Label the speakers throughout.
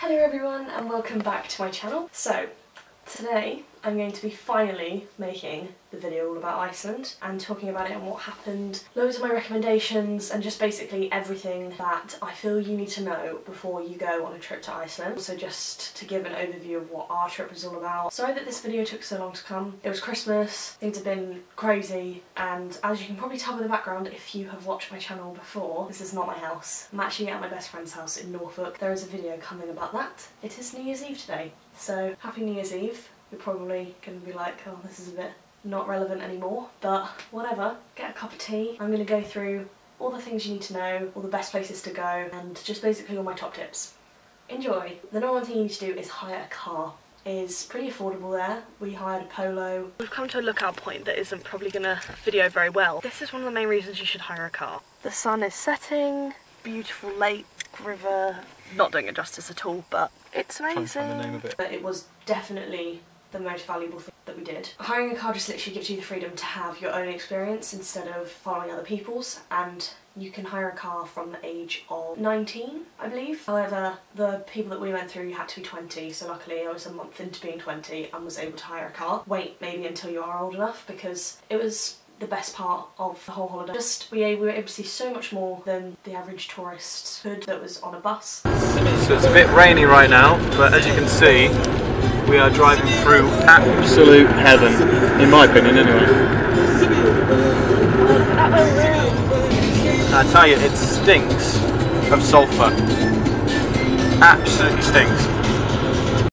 Speaker 1: Hello everyone and welcome back to my channel. So today I'm going to be finally making the video all about Iceland and talking about it and what happened, loads of my recommendations and just basically everything that I feel you need to know before you go on a trip to Iceland. Also just to give an overview of what our trip was all about. Sorry that this video took so long to come. It was Christmas, things have been crazy, and as you can probably tell by the background if you have watched my channel before, this is not my house. I'm actually at my best friend's house in Norfolk. There is a video coming about that. It is New Year's Eve today, so happy New Year's Eve. You're probably going to be like, oh, this is a bit not relevant anymore, but whatever. Get a cup of tea. I'm going to go through all the things you need to know, all the best places to go, and just basically all my top tips. Enjoy! The number one thing you need to do is hire a car. It is pretty affordable there. We hired a Polo. We've come to a lookout point that isn't probably going to video very well. This is one of the main reasons you should hire a car. The sun is setting, beautiful lake, river. Not doing it justice at all, but it's amazing. But it was definitely the most valuable thing that we did. Hiring a car just literally gives you the freedom to have your own experience instead of following other people's, and you can hire a car from the age of 19, I believe. However, the people that we went through, you had to be 20, so luckily I was a month into being 20 and was able to hire a car. Wait maybe until you are old enough, because it was the best part of the whole holiday. We were able to see so much more than the average tourist could that was on a bus.
Speaker 2: So it's a bit rainy right now, but as you can see, we are driving through absolute heaven, in my opinion anyway. I tell you, it stinks of sulphur. Absolutely stinks.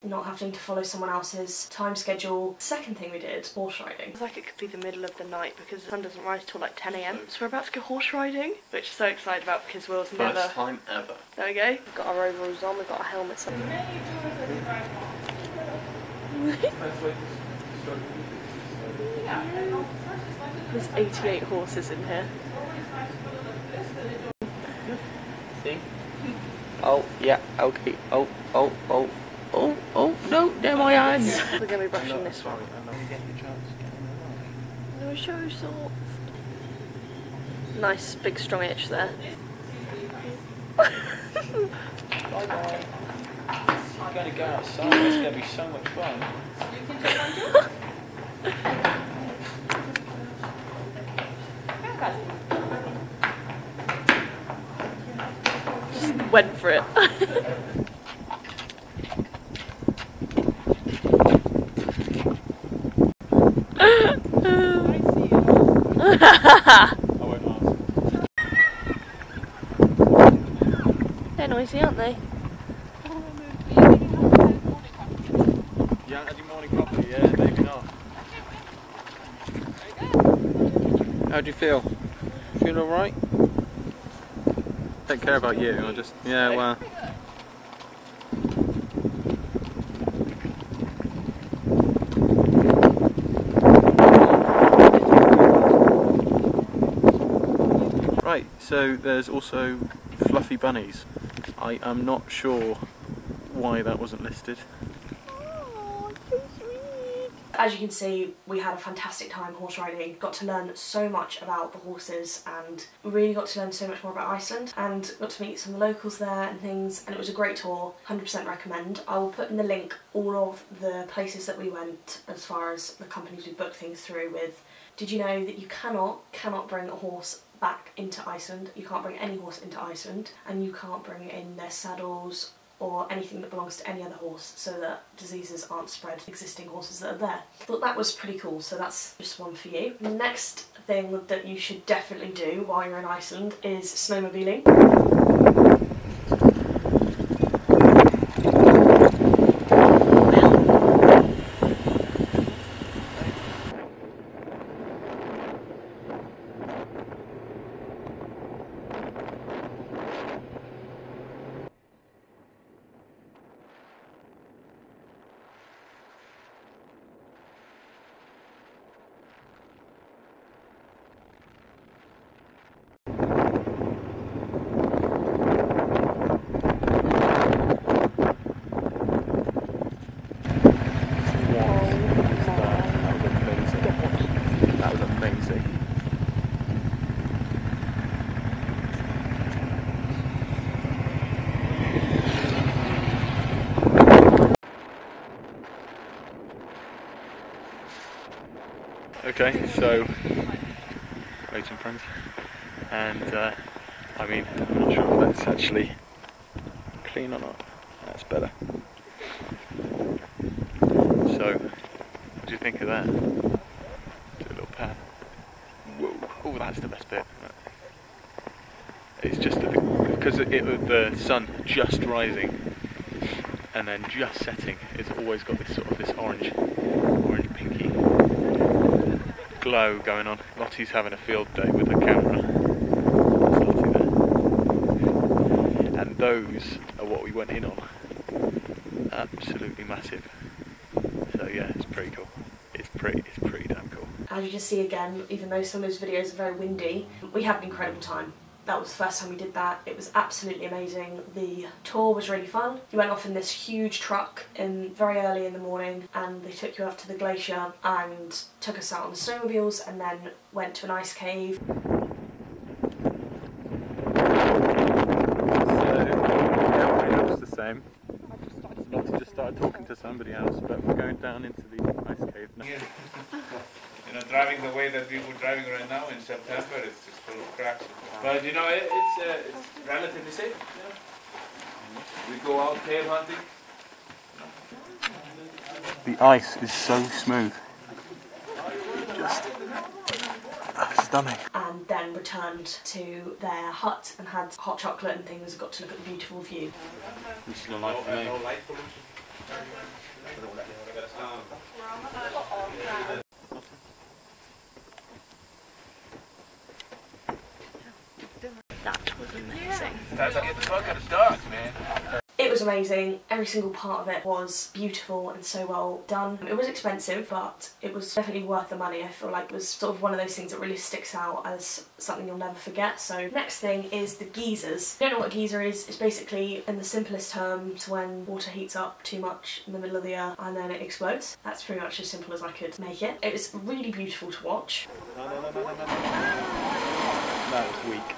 Speaker 1: Not having to follow someone else's time schedule. Second thing we did, horse riding. It's like it could be the middle of the night because the sun doesn't rise till like 10 AM. So we're about to go horse riding, which I'm so excited about because Will's never...
Speaker 2: First time ever.
Speaker 1: There we go. We've got our overalls on, we've got our helmets on. There's 88 horses in here.
Speaker 2: See? Oh, yeah, okay. Oh, no, they're my hands.
Speaker 1: We're going to be brushing this one. No, show soft. Nice, big, strong itch there.
Speaker 2: Bye-bye. I'm going to go outside, it's going to be so much fun.
Speaker 1: Just went for it. They're noisy, aren't they?
Speaker 2: You haven't had your morning coffee? Yeah, maybe not. How do you feel? Feel alright? Don't care about you, I just... yeah, well... Right, so there's also fluffy bunnies. I am not sure why that wasn't listed.
Speaker 1: Oh, so sweet. As you can see, we had a fantastic time horse riding. Got to learn so much about the horses and really got to learn so much more about Iceland and got to meet some of the locals there and things, and it was a great tour. 100% recommend. I will put in the link all of the places that we went as far as the companies we booked things through with. Did you know that you cannot bring a horse back into Iceland? You can't bring any horse into Iceland, and you can't bring in their saddles or anything that belongs to any other horse so that diseases aren't spread to existing horses that are there. Thought that was pretty cool, so that's just one for you. The next thing that you should definitely do while you're in Iceland is snowmobiling.
Speaker 2: Okay, so wait some friends, and I mean, I'm not sure if that's actually clean or not. That's better. So, what do you think of that? Do a little pan. Whoa! Oh, that's the best bit. It's just because the sun just rising and then just setting. It's always got this sort of this orange pinky glow going on. Lottie's having a field day with her camera. There's Lottie there. And those are what we went in on. Absolutely massive. So yeah, it's pretty cool. It's pretty damn cool.
Speaker 1: As you can see again, even though some of those videos are very windy, we had an incredible time. That was the first time we did that. It was absolutely amazing. The tour was really fun. You went off in this huge truck very early in the morning, and they took you up to the glacier and took us out on the snowmobiles, and then went to an ice cave.
Speaker 2: So everything looks the same. Lottie just started talking to somebody else, but we're going down into the ice cave now.
Speaker 3: You know, driving the way that we were driving right now in September, it's just full of cracks. But you know, it's relatively safe. You know? We go out cave hunting.
Speaker 2: The ice is so smooth. Just stunning.
Speaker 1: And then returned to their hut and had hot chocolate and things, got to look at the beautiful view.
Speaker 2: This is no light for me.
Speaker 3: No light pollution.
Speaker 1: That was amazing.
Speaker 3: Time to get the fuck out of dogs, man.
Speaker 1: It was amazing. Every single part of it was beautiful and so well done. It was expensive, but it was definitely worth the money. I feel like it was sort of one of those things that really sticks out as something you'll never forget. So next thing is the geysers. If you don't know what a geyser is, it's basically, in the simplest terms, when water heats up too much in the middle of the earth and then it explodes. That's pretty much as simple as I could make it. It was really beautiful to watch.
Speaker 2: No. That was weak.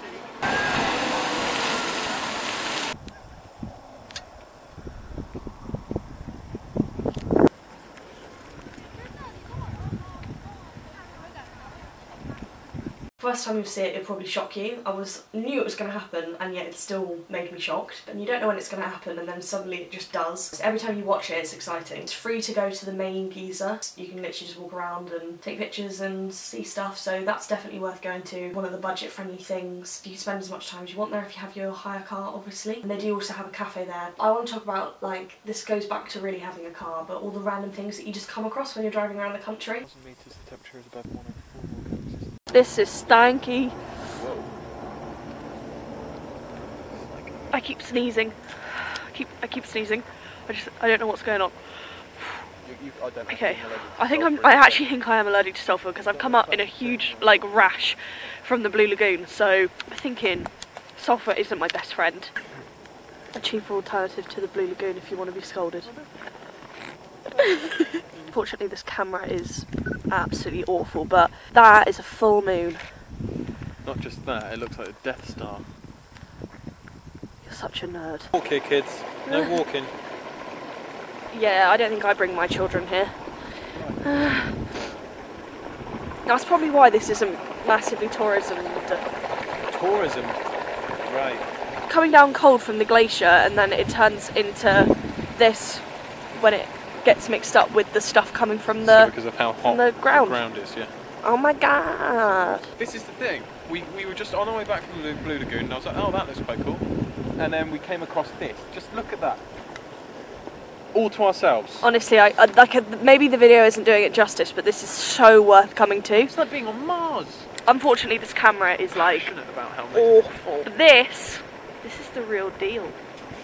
Speaker 1: First time you see it, it'll probably shock you. I knew it was going to happen, and yet it still made me shocked. And you don't know when it's going to happen, and then suddenly it just does. So every time you watch it, it's exciting. It's free to go to the main geyser. You can literally just walk around and take pictures and see stuff, so that's definitely worth going to. One of the budget-friendly things. You can spend as much time as you want there if you have your hire car, obviously. And they do also have a cafe there. I want to talk about, like, this goes back to really having a car, but all the random things that you just come across when you're driving around the country.
Speaker 2: Meters, the temperature is above 104.
Speaker 1: This is stanky.
Speaker 2: Whoa.
Speaker 1: I keep sneezing. I keep sneezing. I don't know what's going on. Okay, I actually think I am allergic to sulphur because I've come up in a huge like rash from the Blue Lagoon. So I'm thinking sulphur isn't my best friend. A cheaper alternative to the Blue Lagoon if you want to be scolded. Unfortunately, this camera is absolutely awful, but that is a full moon.
Speaker 2: Not just that, it looks like a Death Star.
Speaker 1: You're such a nerd.
Speaker 2: Walk here, kids. No walking.
Speaker 1: Yeah, I don't think I bring my children here. That's probably why this isn't massively tourism.
Speaker 2: Tourism? Right.
Speaker 1: Coming down cold from the glacier, and then it turns into this when it gets mixed up with the stuff coming from the,
Speaker 2: because of how hot
Speaker 1: the ground
Speaker 2: is, yeah.
Speaker 1: Oh my god.
Speaker 2: This is the thing. We were just on our way back from the Blue Lagoon, and I was like, oh, that looks quite cool. And then we came across this. Just look at that. All to ourselves.
Speaker 1: Honestly, maybe the video isn't doing it justice, but this is so worth coming to.
Speaker 2: It's like being on Mars.
Speaker 1: Unfortunately, this camera is like
Speaker 2: about how
Speaker 1: awful. This is the real deal.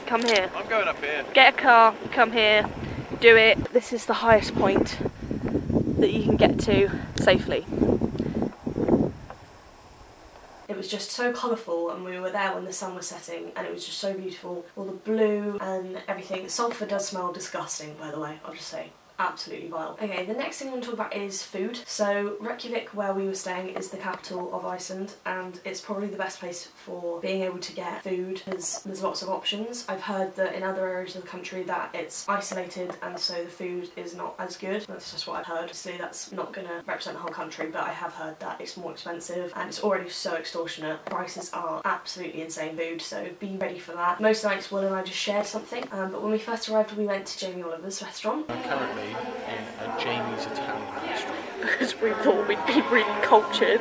Speaker 1: Come here.
Speaker 2: I'm going up here.
Speaker 1: Get a car, come here, do it. This is the highest point that you can get to safely. It was just so colourful, and we were there when the sun was setting, and it was just so beautiful. All the blue and everything. Sulphur does smell disgusting, by the way, I'll just say. absolutely vile. Okay, the next thing I want to talk about is food. So Reykjavik, where we were staying, is the capital of Iceland, and it's probably the best place for being able to get food because there's lots of options. I've heard that in other areas of the country that it's isolated and so the food is not as good. That's just what I've heard. Obviously that's not going to represent the whole country, but I have heard that it's more expensive and it's already so extortionate. Prices are absolutely insane food, so be ready for that. Most nights Will and I just shared something, but when we first arrived we went to Jamie Oliver's restaurant.
Speaker 2: I'm currently in a Jamie's Italian restaurant.
Speaker 1: Because we thought we'd be really cultured.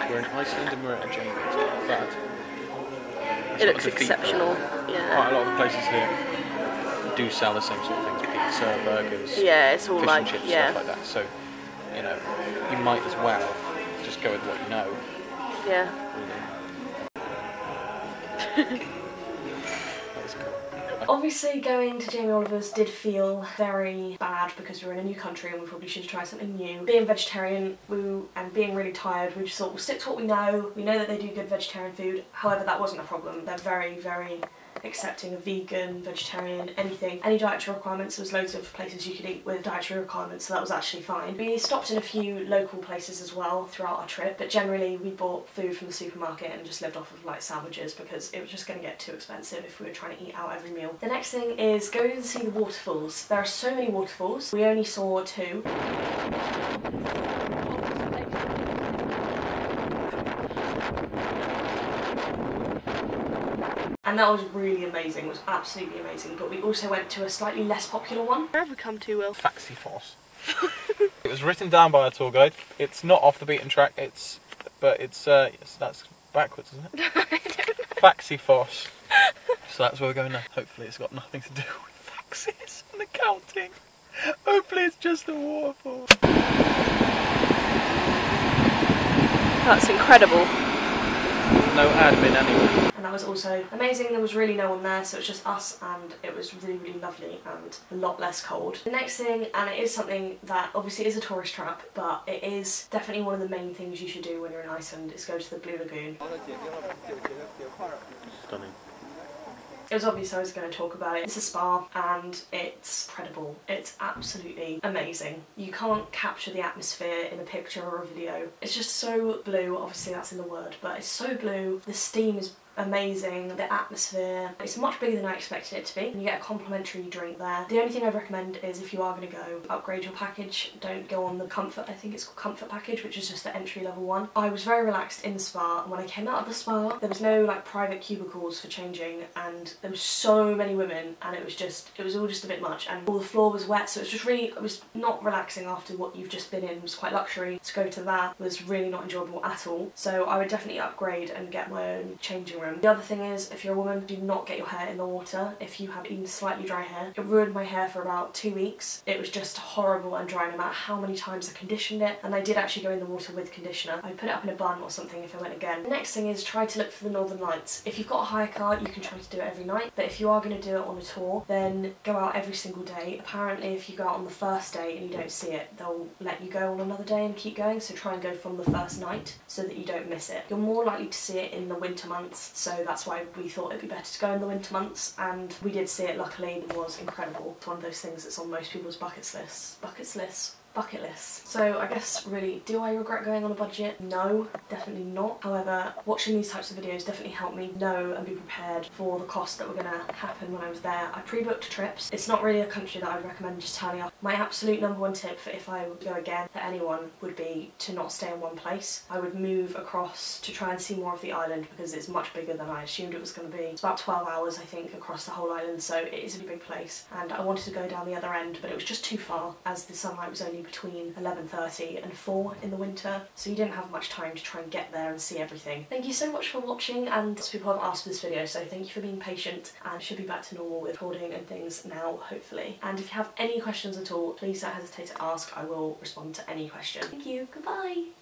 Speaker 2: We're in Iceland and we're at a Jamie's, but
Speaker 1: it looks exceptional. Yeah.
Speaker 2: Quite a lot of the places here do sell the same sort of things: pizza, burgers,
Speaker 1: yeah, it's all
Speaker 2: fish
Speaker 1: like
Speaker 2: and chips,
Speaker 1: yeah.
Speaker 2: stuff like that. So, you know, you might as well just go with what you know.
Speaker 1: Yeah.
Speaker 2: Really. That was cool.
Speaker 1: Obviously going to Jamie Oliver's did feel very bad because we were in a new country and we probably should try something new. Being vegetarian and being really tired, we just thought we'll stick to what we know. We know that they do good vegetarian food, however that wasn't a problem. They're very, very accepting of vegan, vegetarian, anything. Any dietary requirements, there was loads of places you could eat with dietary requirements, so that was actually fine. We stopped in a few local places as well throughout our trip, but generally we bought food from the supermarket and just lived off of like sandwiches because it was just going to get too expensive if we were trying to eat out every meal. The next thing is go and see the waterfalls. There are so many waterfalls. We only saw 2. And that was really amazing, it was absolutely amazing, but we also went to a slightly less popular one. Where have we come to, Will?
Speaker 2: Faxifoss. It was written down by a tour guide. It's not off the beaten track, but it's that's backwards, isn't it? I don't know. Faxifoss. So that's where we're going now. Hopefully it's got nothing to do with faxes and accounting. Hopefully it's just a waterfall.
Speaker 1: That's incredible.
Speaker 2: No admin anyway.
Speaker 1: And that was also amazing. There was really no one there, so it was just us, and it was really, really lovely and a lot less cold. The next thing, and it is something that obviously is a tourist trap, but it is definitely one of the main things you should do when you're in Iceland, is go to the Blue Lagoon.
Speaker 2: Stunning.
Speaker 1: It was obvious I was going to talk about it. It's a spa and it's incredible. It's absolutely amazing. You can't capture the atmosphere in a picture or a video. It's just so blue, obviously that's in the word, but it's so blue. The steam is amazing, the atmosphere. It's much bigger than I expected it to be, and you get a complimentary drink there. The only thing I'd recommend is if you are going to go, upgrade your package. Don't go on the comfort, I think it's called comfort package, which is just the entry level one. I was very relaxed in the spa, and when I came out of the spa there was no like private cubicles for changing, and there was so many women, and it was all just a bit much, and all the floor was wet, so it was not relaxing after what you've just been in. It was quite luxury. To go to that was really not enjoyable at all, so I would definitely upgrade and get my own changing room. The other thing is, if you're a woman, do not get your hair in the water if you have even slightly dry hair. It ruined my hair for about 2 weeks. It was just horrible and dry no matter how many times I conditioned it, and I did actually go in the water with conditioner. I put it up in a bun or something if I went again. The next thing is try to look for the Northern Lights. If you've got a hire car, you can try to do it every night, but if you are going to do it on a tour, then go out every single day. Apparently if you go out on the first day and you don't see it, they'll let you go on another day and keep going, so try and go from the first night so that you don't miss it. You're more likely to see it in the winter months, so that's why we thought it'd be better to go in the winter months, and we did see it luckily. It was incredible. It's one of those things that's on most people's bucket lists. So I guess really, do I regret going on a budget? No, definitely not. However, watching these types of videos definitely helped me know and be prepared for the costs that were going to happen when I was there. I pre-booked trips. It's not really a country that I'd recommend just turning up. My absolute #1 tip for if I would go again for anyone would be to not stay in one place. I would move across to try and see more of the island because it's much bigger than I assumed it was going to be. It's about 12 hours I think across the whole island, so it is a big place, and I wanted to go down the other end but it was just too far as the sunlight was only between 11:30 and 4 in the winter, so you didn't have much time to try and get there and see everything. Thank you so much for watching, and people have asked for this video, so thank you for being patient, and should be back to normal with recording and things now, hopefully. And if you have any questions at all, please don't hesitate to ask. I will respond to any question. Thank you, goodbye!